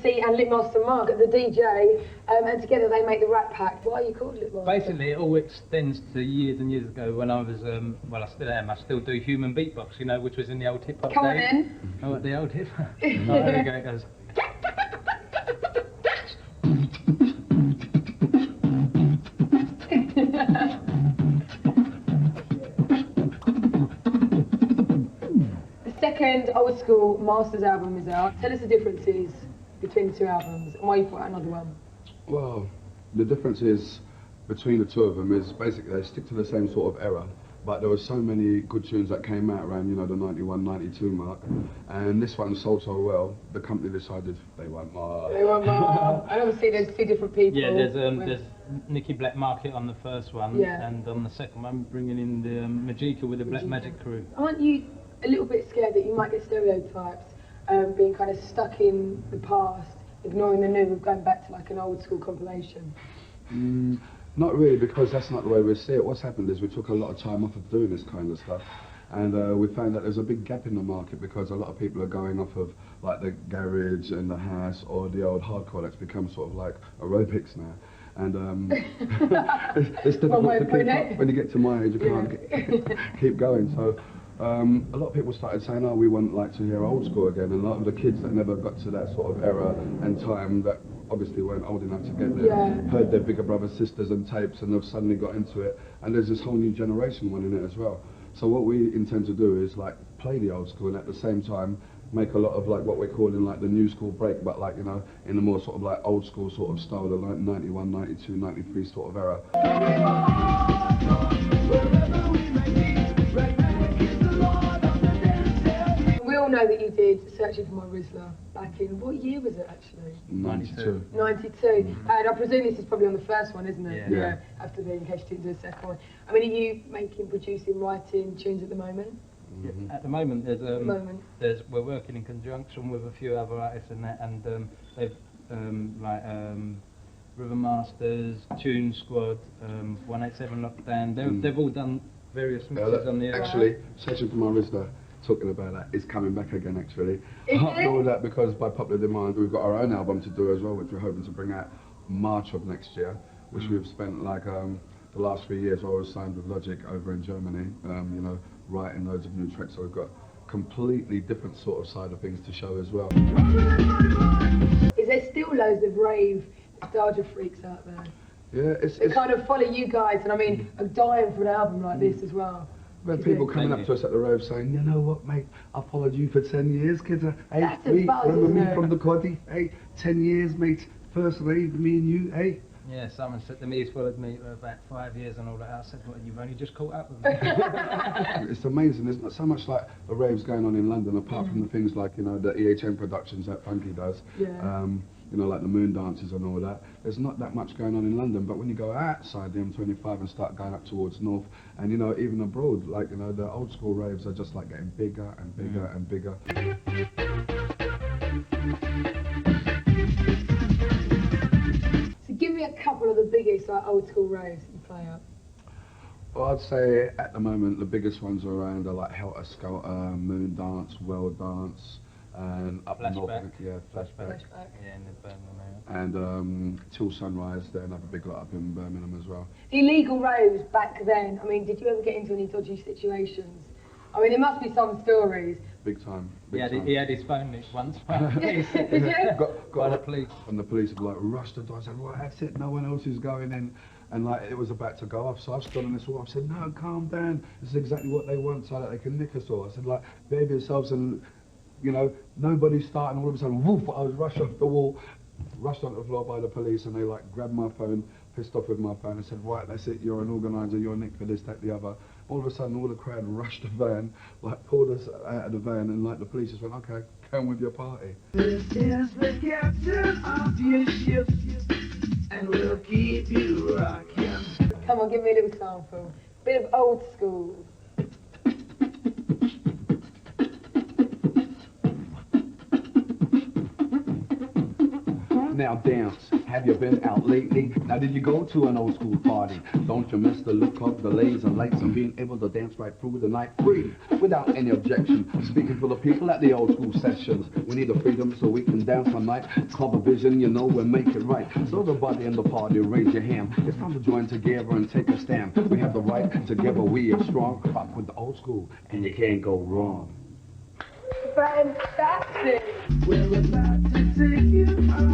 MC and Lipmaster Mark, the DJ, and together they make the RATPACK. Why are you called Lipmaster? Basically, it all extends to years and years ago when I was, well, I still am. I still do human beatbox, you know, which was in the old hip hop days. Come on in. Oh, the old hip hop. Oh, there we go. It goes. Second old school Masters album is out. Tell us the differences between the two albums and why you put out another one. Well, the difference is between the two of them is basically they stick to the same sort of era, but there were so many good tunes that came out around, you know, the 91, 92 mark, and this one sold so well, the company decided they want more. They want more. And obviously there's two different people. Yeah, there's Nicky Black Market on the first one, yeah, and on the second one bringing in the Majika with the Black Magic crew. Aren't you a little bit scared that you might get stereotypes, being kind of stuck in the past, ignoring the new, going back to like an old school compilation? Not really, because that's not the way we see it. What's happened is we took a lot of time off of doing this kind of stuff, and we found that there's a big gap in the market because a lot of people are going off of like the garage and the house or the old hardcore that's become sort of like aerobics now. And it's difficult to keep up. When you get to my age, you can't keep going. So a lot of people started saying, oh, we want like to hear old school again, and a lot of the kids that never got to that sort of era and time that obviously weren't old enough to get there, heard their bigger brothers, sisters and tapes, and they've suddenly got into it, and there's this whole new generation wanting it as well. So what we intend to do is like play the old school and at the same time make a lot of like what we're calling like the new school break, but like, you know, in a more sort of like old school sort of style, the like 91, 92, 93 sort of era. We all know that you did Searching for My Rizla back in, what year was it actually? 92. 92. And I presume this is probably on the first one, isn't it? Yeah. After the, in case you didn't do the second one. I mean, are you making, producing, writing tunes at the moment? Yeah, at the moment, we're working in conjunction with a few other artists and that, and they've River Masters, Tune Squad, 187 Lockdown. They've all done various mixes on the. Actually, Searching for My Rizla, talking about that, is coming back again. Actually, after all that, because by popular demand, we've got our own album to do as well, which we're hoping to bring out March of next year, which we've spent like the last 3 years while I was signed with Logic over in Germany, you know, writing loads of new tracks, so we've got completely different sort of side of things to show as well. Is there still loads of rave nostalgia freaks out there? Yeah, they kind of follow you guys, and I mean, I'm dying for an album like this as well. We had people coming up to us at the Rave saying, you know what, mate, I followed you for 10 years, kids. Hey, remember me from the Quaddy? Hey, 10 years, mate. First rave, me and you, hey. Yeah, someone said to me, he's followed me for about 5 years and all that. I said, well, you've only just caught up with me. It's amazing. There's not so much like the raves going on in London, apart from the things like, you know, the EHM productions that Funky does. Yeah. You know, like the moon dances and all that. There's not that much going on in London, but when you go outside the M25 and start going up towards north, and you know, even abroad, like, you know, the old school raves are just like getting bigger and bigger and bigger. So give me a couple of the biggest like old school raves that you play at. Well, I'd say at the moment the biggest ones around are like Helter Skelter, Moon Dance, World Dance, and up north, Flashback. Yeah, in the Birmingham area. And Till Sunrise, they're another big lot up in Birmingham as well. The illegal raves back then, I mean, did you ever get into any dodgy situations? I mean, there must be some stories. Big time. He had his phone nicked once. Did you? Got the police. And the police would like rush the door and said, right, that's it, no one else is going in. And like it was about to go off, so I've stood on this wall. I said, no, calm down. This is exactly what they want, so that they can nick us all. I said, like, behave yourselves, and you know, nobody's starting. All of a sudden, woof! I was rushed off the wall, rushed onto the floor by the police, and they like grabbed my phone, pissed off with my phone, and said, right, that's it. You're an organizer. You're nicked for this, that, the other. All of a sudden, all the crowd rushed the van, like pulled us out of the van, and like the police just went, okay, come with your party. This is the captain of your ship, and we'll keep you rocking. Come on, give me a little sample. Bit of old school. Now dance, Have you been out lately? Now did you go to an old school party? Don't you miss the look of the laser lights and being able to dance right through the night free without any objection? Speaking for the people at the old school sessions, we need the freedom so we can dance all night. CLUBAVISION, you know we'll make it right. So everybody in the party, raise your hand. It's time to join together and take a stand. We have the right, together we are strong. Rock with the old school and you can't go wrong. Fantastic! We're about to take you out.